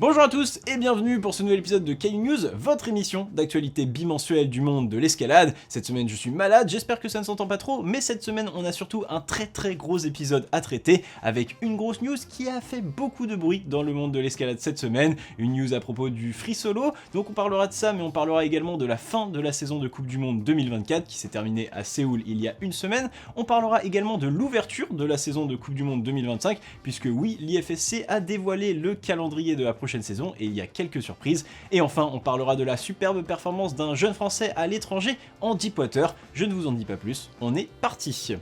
Bonjour à tous et bienvenue pour ce nouvel épisode de Caillou News, votre émission d'actualité bimensuelle du monde de l'escalade. Cette semaine je suis malade, j'espère que ça ne s'entend pas trop, mais cette semaine on a surtout un très gros épisode à traiter avec une grosse news qui a fait beaucoup de bruit dans le monde de l'escalade cette semaine. Une news à propos du free solo, donc on parlera de ça, mais on parlera également de la fin de la saison de Coupe du Monde 2024 qui s'est terminée à Séoul il y a une semaine. On parlera également de l'ouverture de la saison de Coupe du Monde 2025, puisque oui, l'IFSC a dévoilé le calendrier de la prochaine saison et il y a quelques surprises. Et enfin, on parlera de la superbe performance d'un jeune français à l'étranger en Deepwater. Je ne vous en dis pas plus, on est parti.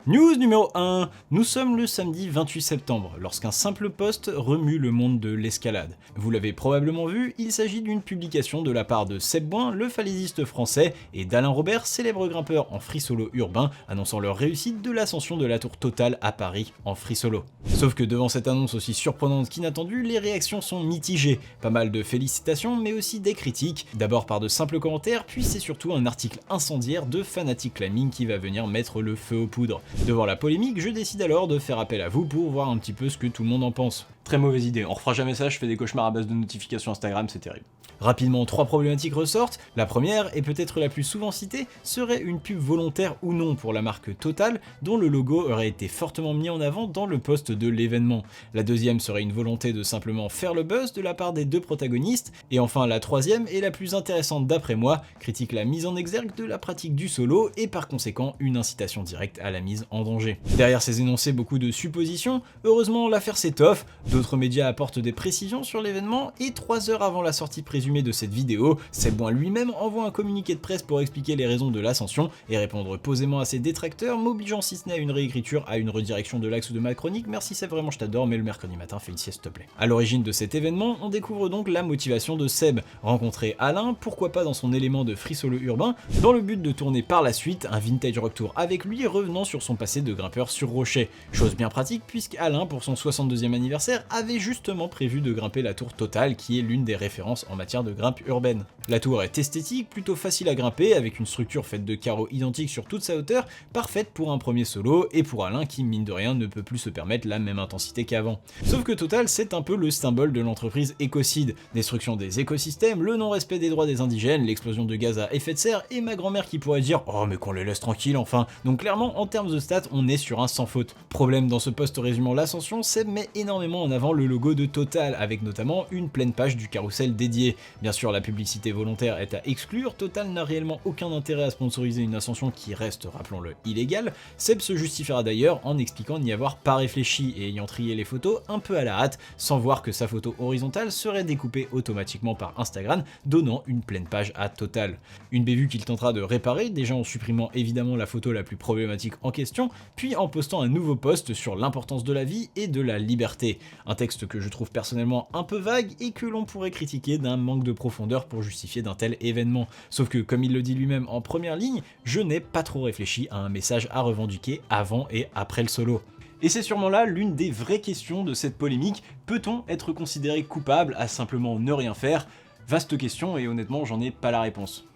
News numéro 1, nous sommes le samedi 28 septembre, lorsqu'un simple post remue le monde de l'escalade. Vous l'avez probablement vu, il s'agit d'une publication de la part de Seb Boin, le falaisiste français, et d'Alain Robert, célèbre grimpeur en free solo urbain, annonçant leur réussite de l'ascension de la tour Total à Paris en free solo. Sauf que devant cette annonce aussi surprenante qu'inattendue, les réactions sont mitigées, pas mal de félicitations mais aussi des critiques, d'abord par de simples commentaires, puis c'est surtout un article incendiaire de Fanatic Climbing qui va venir mettre le feu aux poudres. Devant la polémique, je décide alors de faire appel à vous pour voir un petit peu ce que tout le monde en pense. Très mauvaise idée, on refera jamais ça, je fais des cauchemars à base de notifications Instagram, c'est terrible. Rapidement, trois problématiques ressortent. La première, et peut-être la plus souvent citée, serait une pub volontaire ou non pour la marque Total, dont le logo aurait été fortement mis en avant dans le post de l'événement. La deuxième serait une volonté de simplement faire le buzz de la part des deux protagonistes. Et enfin, la troisième, et la plus intéressante d'après moi, critique la mise en exergue de la pratique du solo et par conséquent une incitation directe à la mise en danger. Derrière ces énoncés, beaucoup de suppositions. Heureusement, l'affaire s'étoffe, d'autres médias apportent des précisions sur l'événement, et 3 heures avant la sortie présumée de cette vidéo, Seb Boin lui-même envoie un communiqué de presse pour expliquer les raisons de l'ascension et répondre posément à ses détracteurs, m'obligeant si ce n'est à une réécriture, à une redirection de l'axe de ma chronique. Merci Seb, vraiment je t'adore, mais le mercredi matin fais une sieste s'il te plaît. À l'origine de cet événement, on découvre donc la motivation de Seb, rencontrer Alain, pourquoi pas dans son élément de free solo urbain, dans le but de tourner par la suite un vintage rock tour avec lui, revenant sur son passé de grimpeur sur rocher. Chose bien pratique puisque Alain, pour son 62e anniversaire, avait justement prévu de grimper la tour Total, qui est l'une des références en matière de grimpe urbaine. La tour est esthétique, plutôt facile à grimper, avec une structure faite de carreaux identiques sur toute sa hauteur, parfaite pour un premier solo, et pour Alain qui, mine de rien, ne peut plus se permettre la même intensité qu'avant. Sauf que Total, c'est un peu le symbole de l'entreprise écocide, destruction des écosystèmes, le non-respect des droits des indigènes, l'explosion de gaz à effet de serre, et ma grand-mère qui pourrait dire « Oh mais qu'on les laisse tranquilles enfin !» Donc clairement, en termes de stats, on est sur un sans faute. Problème dans ce post résumant l'ascension, Seb met énormément en avant le logo de Total, avec notamment une pleine page du carrousel dédié. Bien sûr, la publicité volontaire est à exclure, Total n'a réellement aucun intérêt à sponsoriser une ascension qui reste, rappelons-le, illégale. Seb se justifiera d'ailleurs en expliquant n'y avoir pas réfléchi et ayant trié les photos un peu à la hâte, sans voir que sa photo horizontale serait découpée automatiquement par Instagram, donnant une pleine page à Total. Une bévue qu'il tentera de réparer, déjà en supprimant évidemment la photo la plus problématique en question, puis en postant un nouveau post sur l'importance de la vie et de la liberté. Un texte que je trouve personnellement un peu vague et que l'on pourrait critiquer d'un manque de profondeur pour justifier d'un tel événement. Sauf que, comme il le dit lui-même en première ligne, je n'ai pas trop réfléchi à un message à revendiquer avant et après le solo. Et c'est sûrement là l'une des vraies questions de cette polémique, peut-on être considéré coupable à simplement ne rien faire? Vaste question et honnêtement j'en ai pas la réponse.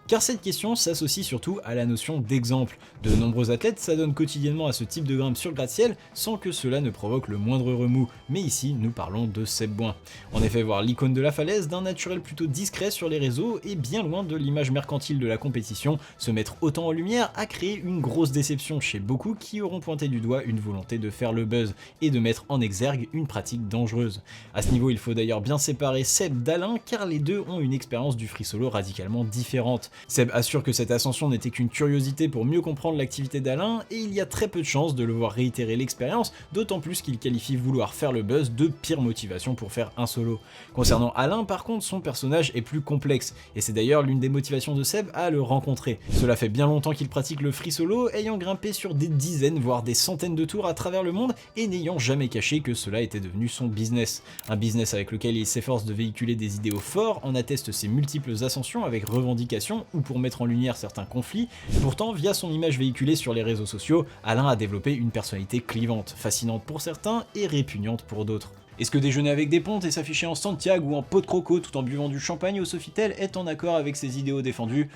Car cette question s'associe surtout à la notion d'exemple. De nombreux athlètes s'adonnent quotidiennement à ce type de grimpe sur le gratte-ciel sans que cela ne provoque le moindre remous, mais ici nous parlons de Seb Boin. En effet, voir l'icône de la falaise d'un naturel plutôt discret sur les réseaux et bien loin de l'image mercantile de la compétition, se mettre autant en lumière a créé une grosse déception chez beaucoup qui auront pointé du doigt une volonté de faire le buzz et de mettre en exergue une pratique dangereuse. À ce niveau, il faut d'ailleurs bien séparer Seb d'Alain car les deux ont une expérience du free solo radicalement différente. Seb assure que cette ascension n'était qu'une curiosité pour mieux comprendre l'activité d'Alain, et il y a très peu de chances de le voir réitérer l'expérience, d'autant plus qu'il qualifie vouloir faire le buzz de pire motivation pour faire un solo. Concernant Alain par contre, son personnage est plus complexe, et c'est d'ailleurs l'une des motivations de Seb à le rencontrer. Cela fait bien longtemps qu'il pratique le free solo, ayant grimpé sur des dizaines voire des centaines de tours à travers le monde, et n'ayant jamais caché que cela était devenu son business. Un business avec lequel il s'efforce de véhiculer des idéaux forts, en attestent ses multiples ascensions avec revendications ou pour mettre en lumière certains conflits. Pourtant, via son image véhiculée sur les réseaux sociaux, Alain a développé une personnalité clivante, fascinante pour certains et répugnante pour d'autres. Est-ce que déjeuner avec des pontes et s'afficher en Santiago ou en pot de croco tout en buvant du champagne au Sofitel est en accord avec ses idéaux défendus?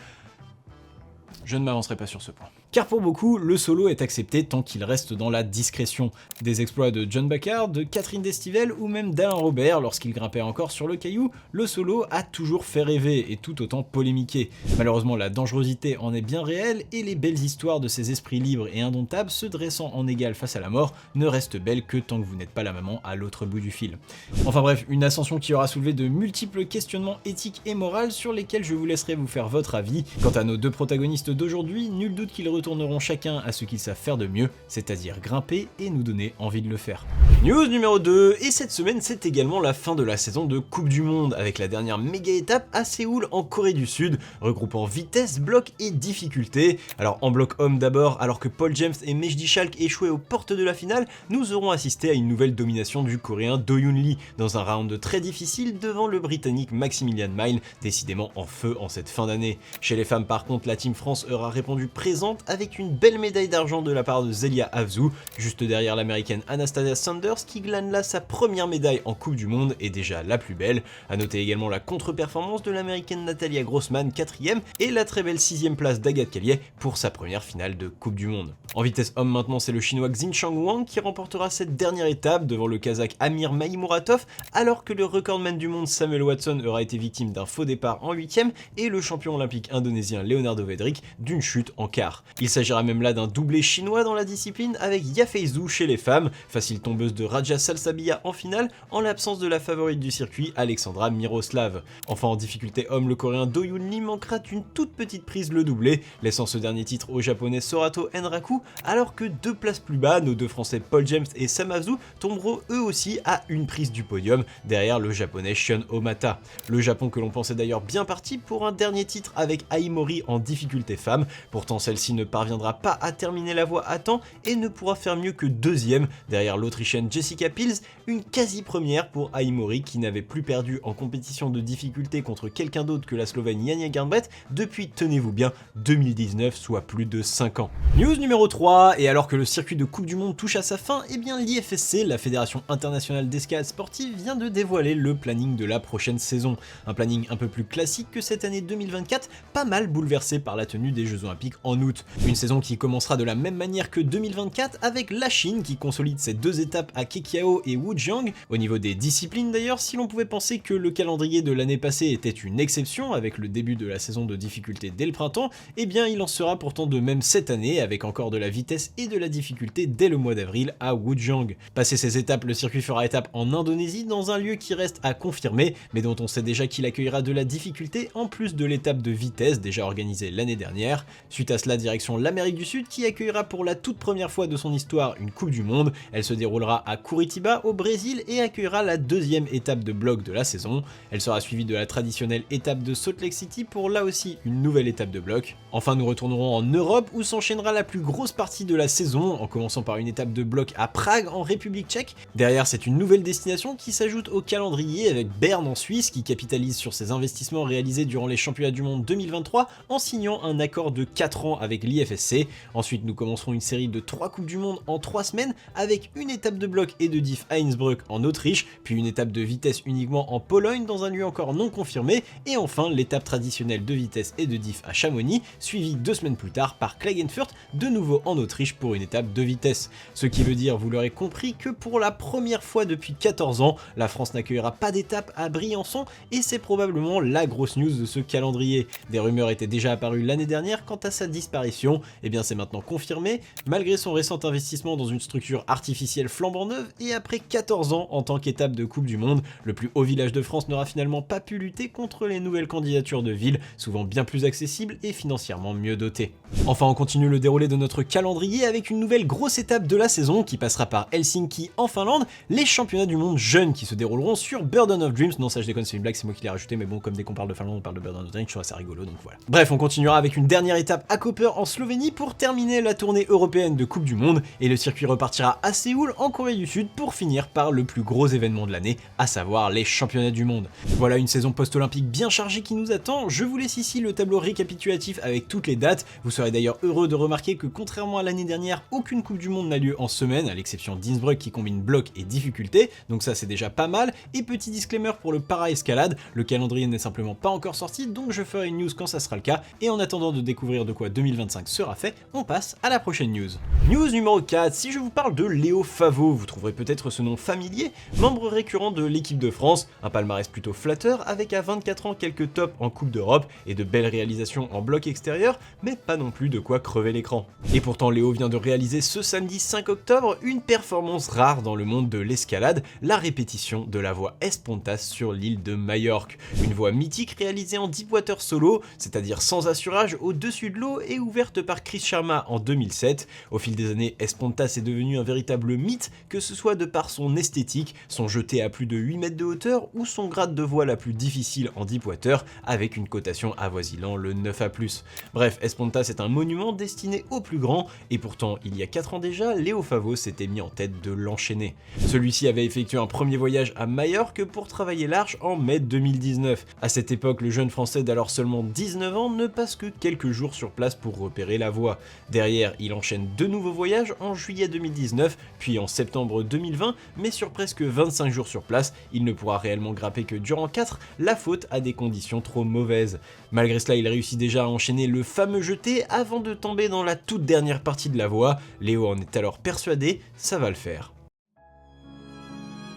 Je ne m'avancerai pas sur ce point. car pour beaucoup, le solo est accepté tant qu'il reste dans la discrétion. Des exploits de John Bacard, de Catherine Destivelle ou même d'Alain Robert lorsqu'il grimpait encore sur le caillou, le solo a toujours fait rêver et tout autant polémiqué. Malheureusement, la dangerosité en est bien réelle et les belles histoires de ces esprits libres et indomptables se dressant en égal face à la mort ne restent belles que tant que vous n'êtes pas la maman à l'autre bout du fil. Enfin bref, une ascension qui aura soulevé de multiples questionnements éthiques et moraux sur lesquels je vous laisserai vous faire votre avis. Quant à nos deux protagonistes d'aujourd'hui, nul doute qu'ils retourneront chacun à ce qu'ils savent faire de mieux, c'est-à-dire grimper et nous donner envie de le faire. News numéro 2, et cette semaine c'est également la fin de la saison de Coupe du Monde, avec la dernière méga étape à Séoul en Corée du Sud, regroupant vitesse, bloc et difficulté. Alors en bloc homme d'abord, alors que Paul James et Mejdi Schalk échouaient aux portes de la finale, nous aurons assisté à une nouvelle domination du coréen Do Yoon Lee, dans un round très difficile devant le britannique Maximilian Mile, décidément en feu en cette fin d'année. Chez les femmes par contre, la Team France aura répondu présente avec une belle médaille d'argent de la part de Zelia Havzu, juste derrière l'américaine Anastasia Sanders qui glane là sa première médaille en Coupe du Monde et déjà la plus belle. A noter également la contre-performance de l'américaine Natalia Grossman 4ème et la très belle 6ème place d'Agathe Kellier pour sa première finale de Coupe du Monde. En vitesse homme maintenant, c'est le chinois Xinchang Wang qui remportera cette dernière étape devant le kazakh Amir Maïmuratov, alors que le recordman du monde Samuel Watson aura été victime d'un faux départ en 8ème et le champion olympique indonésien Leonardo Vedrick d'une chute en quart. Il s'agira même là d'un doublé chinois dans la discipline avec Yafei Zhu chez les femmes, facile tombeuse de Raja Salsabila en finale en l'absence de la favorite du circuit Alexandra Miroslav. Enfin en difficulté homme, le coréen Do Yoon Lee manquera d'une toute petite prise le doublé, laissant ce dernier titre au japonais Sorato Enraku, alors que 2 places plus bas, nos deux français Paul James et Sam Havzu tomberont eux aussi à une prise du podium, derrière le japonais Shun Omata. Le Japon que l'on pensait d'ailleurs bien parti pour un dernier titre avec Aimori en difficulté femme, pourtant celle-ci ne parviendra pas à terminer la voie à temps et ne pourra faire mieux que 2ème derrière l'autrichienne Jessica Pils, une quasi-première pour Aimori qui n'avait plus perdu en compétition de difficulté contre quelqu'un d'autre que la Slovène Janja Garnbret depuis, tenez-vous bien, 2019, soit plus de 5 ans. News numéro 3, et alors que le circuit de Coupe du Monde touche à sa fin, eh bien l'IFSC, la Fédération Internationale d'Escalade Sportive, vient de dévoiler le planning de la prochaine saison. Un planning un peu plus classique que cette année 2024, pas mal bouleversé par la tenue des Jeux Olympiques en août. Une saison qui commencera de la même manière que 2024 avec la Chine qui consolide ses 2 étapes à Kekiao et Wujiang. Au niveau des disciplines d'ailleurs, si l'on pouvait penser que le calendrier de l'année passée était une exception avec le début de la saison de difficulté dès le printemps, eh bien il en sera pourtant de même cette année avec encore de la vitesse et de la difficulté dès le mois d'avril à Wujiang. Passé ces étapes, le circuit fera étape en Indonésie dans un lieu qui reste à confirmer, mais dont on sait déjà qu'il accueillera de la difficulté en plus de l'étape de vitesse déjà organisée l'année dernière. Suite à cela, direction l'Amérique du Sud qui accueillera pour la toute première fois de son histoire une Coupe du Monde. Elle se déroulera à Curitiba au Brésil et accueillera la 2ème étape de bloc de la saison. Elle sera suivie de la traditionnelle étape de Salt Lake City pour là aussi une nouvelle étape de bloc. Enfin, nous retournerons en Europe où s'enchaînera la plus grosse partie de la saison en commençant par une étape de bloc à Prague en République tchèque. Derrière, c'est une nouvelle destination qui s'ajoute au calendrier avec Berne en Suisse qui capitalise sur ses investissements réalisés durant les championnats du monde 2023 en signant un accord de 4 ans avec l'IFSC. Ensuite, nous commencerons une série de 3 Coupes du Monde en 3 semaines avec une étape de bloc et de diff à Innsbruck en Autriche, puis une étape de vitesse uniquement en Pologne dans un lieu encore non confirmé, et enfin l'étape traditionnelle de vitesse et de diff à Chamonix, suivie 2 semaines plus tard par Klagenfurt, de nouveau en Autriche pour une étape de vitesse. Ce qui veut dire, vous l'aurez compris, que pour la première fois depuis 14 ans, la France n'accueillera pas d'étape à Briançon, et c'est probablement la grosse news de ce calendrier. Des rumeurs étaient déjà apparues l'année dernière quant à sa disparition, et bien c'est maintenant confirmé, malgré son récent investissement dans une structure artificielle flambant neuve, et après 14 ans en tant qu'étape de Coupe du Monde, le plus haut village de France n'aura finalement pas pu lutter contre les nouvelles candidatures de villes, souvent bien plus accessibles et financièrement mieux dotées. Enfin, on continue le déroulé de notre calendrier avec une nouvelle grosse étape de la saison qui passera par Helsinki en Finlande, les championnats du monde jeunes qui se dérouleront sur Burden of Dreams. Non, ça je déconne, c'est une blague, c'est moi qui l'ai rajouté, mais bon, comme dès qu'on parle de Finlande, on parle de Burden of Dreams, je trouve ça rigolo, donc voilà. Bref, on continuera avec une dernière étape à Koper en Slovénie pour terminer la tournée européenne de Coupe du Monde, et le circuit repartira à Séoul en Corée du Sud pour finir par le plus gros événement de l'année, à savoir les championnats du monde. Voilà une saison post-olympique bien chargée qui nous attend. Je vous laisse ici le tableau récapitulatif avec toutes les dates. Vous serez d'ailleurs heureux de remarquer que contrairement à l'année dernière, aucune Coupe du Monde n'a lieu en semaine, à l'exception d'Innsbruck qui combine bloc et difficulté, donc ça c'est déjà pas mal. Et petit disclaimer pour le para-escalade, le calendrier n'est simplement pas encore sorti, donc je ferai une news quand ça sera le cas, et en attendant de découvrir de quoi 2025 5 sera fait, on passe à la prochaine news. News numéro 4, si je vous parle de Léo Favot, vous trouverez peut-être ce nom familier, membre récurrent de l'équipe de France, un palmarès plutôt flatteur avec à 24 ans quelques tops en Coupe d'Europe et de belles réalisations en bloc extérieur, mais pas non plus de quoi crever l'écran. Et pourtant Léo vient de réaliser ce samedi 5 octobre une performance rare dans le monde de l'escalade, la répétition de la voie Espontas sur l'île de Majorque. Une voie mythique réalisée en deepwater solo, c'est-à-dire sans assurage au-dessus de l'eau et ouverte par Chris Sharma en 2007. Au fil des années, Espontas est devenu un véritable mythe, que ce soit de par son esthétique, son jeté à plus de 8 mètres de hauteur ou son grade de voie la plus difficile en deepwater avec une cotation avoisinant le 9A+. Bref, Espontas est un monument destiné aux plus grands et pourtant il y a 4 ans déjà, Léo Favot s'était mis en tête de l'enchaîner. Celui-ci avait effectué un premier voyage à Majorque pour travailler l'arche en mai 2019. À cette époque, le jeune français d'alors seulement 19 ans ne passe que quelques jours sur place pour repérer la voie. Derrière, il enchaîne 2 nouveaux voyages en juillet 2019, puis en septembre 2020, mais sur presque 25 jours sur place, il ne pourra réellement grimper que durant 4, la faute à des conditions trop mauvaises. Malgré cela, il réussit déjà à enchaîner le fameux jeté avant de tomber dans la toute dernière partie de la voie. Léo en est alors persuadé, ça va le faire.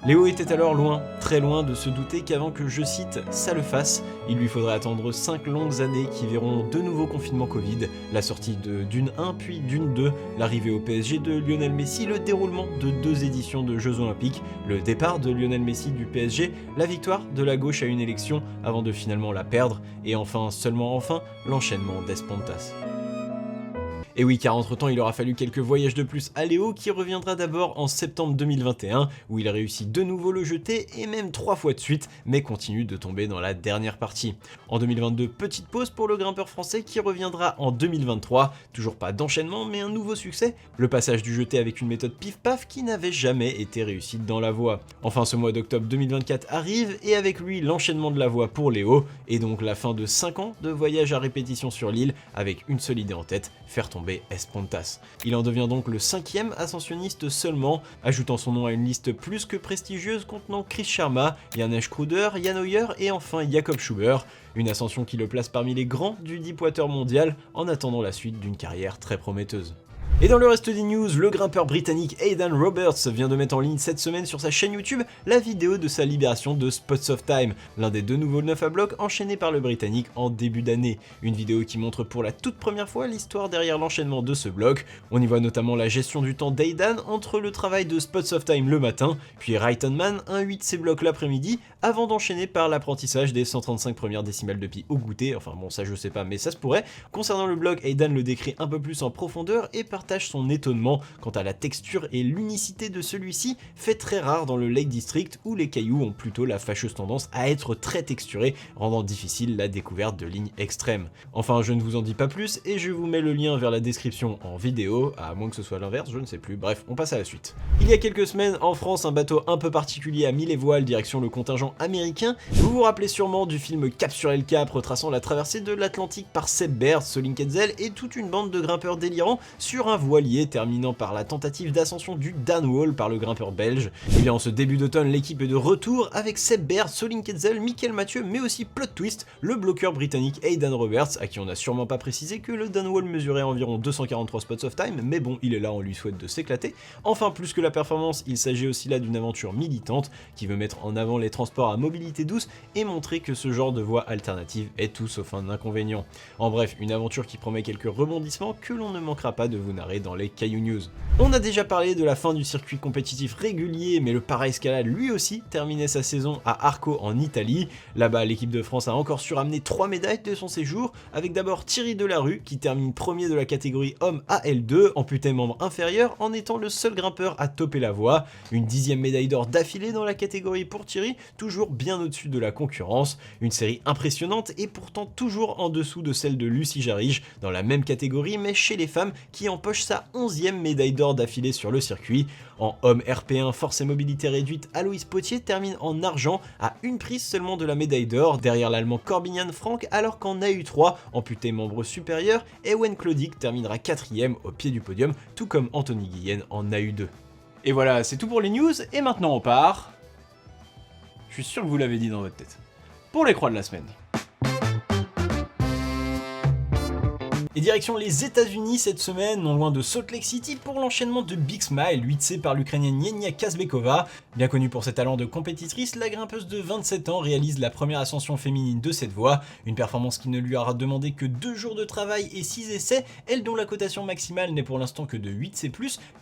Léo était alors loin, très loin de se douter qu'avant que, je cite, ça le fasse, il lui faudrait attendre 5 longues années qui verront 2 nouveaux confinements Covid, la sortie de Dune 1 puis Dune 2, l'arrivée au PSG de Lionel Messi, le déroulement de 2 éditions de Jeux Olympiques, le départ de Lionel Messi du PSG, la victoire de la gauche à une élection avant de finalement la perdre, et enfin, seulement enfin, l'enchaînement d'Espontas. Et oui, car entre temps il aura fallu quelques voyages de plus à Léo qui reviendra d'abord en septembre 2021 où il a réussi de nouveau le jeté et même 3 fois de suite mais continue de tomber dans la dernière partie. En 2022, petite pause pour le grimpeur français qui reviendra en 2023, toujours pas d'enchaînement mais un nouveau succès, le passage du jeté avec une méthode pif-paf qui n'avait jamais été réussite dans la voie. Enfin ce mois d'octobre 2024 arrive et avec lui l'enchaînement de la voie pour Léo et donc la fin de 5 ans de voyage à répétition sur l'île avec une seule idée en tête, faire tomber Espontas. Il en devient donc le 5e ascensionniste seulement, ajoutant son nom à une liste plus que prestigieuse contenant Chris Sharma, Janesh Kruder, Jan Hoyer et enfin Jakob Schuber, une ascension qui le place parmi les grands du deepwater mondial en attendant la suite d'une carrière très prometteuse. Et dans le reste des news, le grimpeur britannique Aidan Roberts vient de mettre en ligne cette semaine sur sa chaîne YouTube la vidéo de sa libération de Spots of Time, l'un des 2 nouveaux 9 à bloc enchaînés par le britannique en début d'année. Une vidéo qui montre pour la toute première fois l'histoire derrière l'enchaînement de ce bloc. On y voit notamment la gestion du temps d'Aidan entre le travail de Spots of Time le matin, puis Right On Man 1/8 blocs l'après-midi, avant d'enchaîner par l'apprentissage des 135 premières décimales de pi au goûter, enfin bon ça je sais pas mais ça se pourrait. Concernant le bloc, Aidan le décrit un peu plus en profondeur et partage son étonnement quant à la texture et l'unicité de celui-ci, fait très rare dans le Lake District où les cailloux ont plutôt la fâcheuse tendance à être très texturés, rendant difficile la découverte de lignes extrêmes. Enfin je ne vous en dis pas plus et je vous mets le lien vers la description en vidéo, à moins que ce soit l'inverse, je ne sais plus, bref on passe à la suite. Il y a quelques semaines en France un bateau un peu particulier a mis les voiles direction le contingent américain, vous vous rappelez sûrement du film Cap sur El Cap retraçant la traversée de l'Atlantique par Seb Baird, Solin Quetzel et toute une bande de grimpeurs délirants sur un voilier terminant par la tentative d'ascension du Dan Wall par le grimpeur belge. Et bien en ce début d'automne, l'équipe est de retour avec Seb Baird, Solin Quetzel, Michael Mathieu, mais aussi plot twist, le bloqueur britannique Aidan Roberts, à qui on n'a sûrement pas précisé que le Dan Wall mesurait environ 243 spots of time, mais bon, il est là, on lui souhaite de s'éclater. Enfin, plus que la performance, il s'agit aussi là d'une aventure militante qui veut mettre en avant les transports à mobilité douce et montrer que ce genre de voie alternative est tout sauf un inconvénient. En bref, une aventure qui promet quelques rebondissements que l'on ne manquera pas de vous narrer dans les Caillou News. On a déjà parlé de la fin du circuit compétitif régulier, mais le para-escalade lui aussi terminait sa saison à Arco en Italie. Là-bas, l'équipe de France a encore su ramener 3 médailles de son séjour, avec d'abord Thierry Delarue qui termine premier de la catégorie homme AL2, amputé membre inférieur, en étant le seul grimpeur à topper la voie. Une 10e médaille d'or d'affilée dans la catégorie pour Thierry, toujours bien au-dessus de la concurrence. Une série impressionnante et pourtant toujours en dessous de celle de Lucie Jarige dans la même catégorie, mais chez les femmes, qui empoche sa 11e médaille d'or d'affilée sur le circuit. En homme RP1 force et mobilité réduite, Aloïs Potier termine en argent à une prise seulement de la médaille d'or, derrière l'allemand Corbinian Frank, alors qu'en AU3, amputé membre supérieur, Ewen Clodig terminera 4e au pied du podium, tout comme Anthony Guillen en AU2. Et voilà, c'est tout pour les news, et maintenant on part... Je suis sûr que vous l'avez dit dans votre tête. Pour les croix de la semaine. Et direction les États-Unis cette semaine, non loin de Salt Lake City, pour l'enchaînement de Big Smile, 8C par l'Ukrainienne Yenia Kazbekova. Bien connue pour ses talents de compétitrice, la grimpeuse de 27 ans réalise la première ascension féminine de cette voie, une performance qui ne lui aura demandé que 2 jours de travail et 6 essais, elle dont la cotation maximale n'est pour l'instant que de 8C+,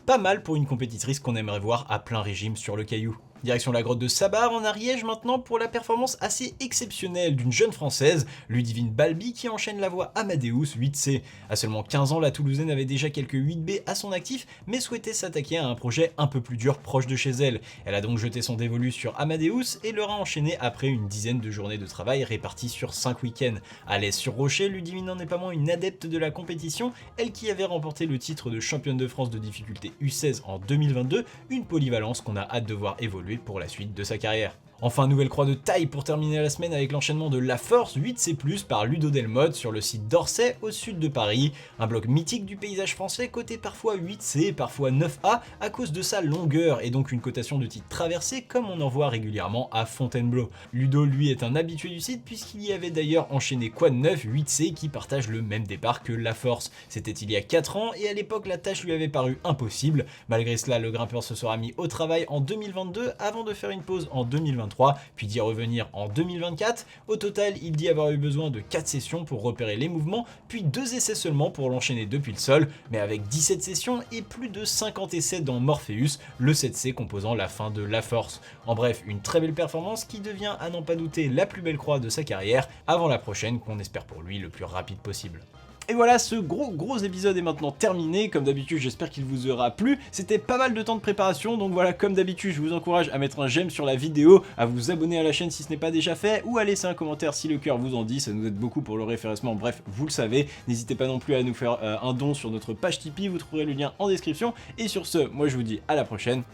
pas mal pour une compétitrice qu'on aimerait voir à plein régime sur le caillou. Direction la grotte de Sabar en Ariège maintenant pour la performance assez exceptionnelle d'une jeune française, Ludivine Balbi, qui enchaîne la voie Amadeus 8C. À seulement 15 ans, la Toulousaine avait déjà quelques 8B à son actif, mais souhaitait s'attaquer à un projet un peu plus dur proche de chez elle. Elle a donc jeté son dévolu sur Amadeus et l'aura enchaîné après une dizaine de journées de travail réparties sur 5 week-ends. À l'aise sur rocher, Ludivine n'en est pas moins une adepte de la compétition, elle qui avait remporté le titre de championne de France de difficulté U16 en 2022, une polyvalence qu'on a hâte de voir évoluer pour la suite de sa carrière. Enfin, nouvelle croix de taille pour terminer la semaine avec l'enchaînement de La Force 8C+, par Ludo Delmotte sur le site d'Orsay au sud de Paris, un bloc mythique du paysage français coté parfois 8C, parfois 9A à cause de sa longueur et donc une cotation de titre traversée comme on en voit régulièrement à Fontainebleau. Ludo lui est un habitué du site puisqu'il y avait d'ailleurs enchaîné Quad 9 8C qui partage le même départ que La Force. C'était il y a 4 ans et à l'époque la tâche lui avait paru impossible. Malgré cela, le grimpeur se sera mis au travail en 2022 avant de faire une pause en 2023 puis d'y revenir en 2024. Au total, il dit avoir eu besoin de 4 sessions pour repérer les mouvements, puis 2 essais seulement pour l'enchaîner depuis le sol, mais avec 17 sessions et plus de 50 essais dans Morpheus, le 7C composant la fin de La Force. En bref, une très belle performance qui devient à n'en pas douter la plus belle croix de sa carrière, avant la prochaine qu'on espère pour lui le plus rapide possible. Et voilà, ce gros épisode est maintenant terminé. Comme d'habitude, j'espère qu'il vous aura plu. C'était pas mal de temps de préparation, donc voilà, comme d'habitude, je vous encourage à mettre un j'aime sur la vidéo, à vous abonner à la chaîne si ce n'est pas déjà fait, ou à laisser un commentaire si le cœur vous en dit, ça nous aide beaucoup pour le référencement, bref, vous le savez. N'hésitez pas non plus à nous faire un don sur notre page Tipeee, vous trouverez le lien en description. Et sur ce, moi je vous dis à la prochaine.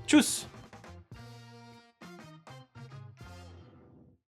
Tchuss!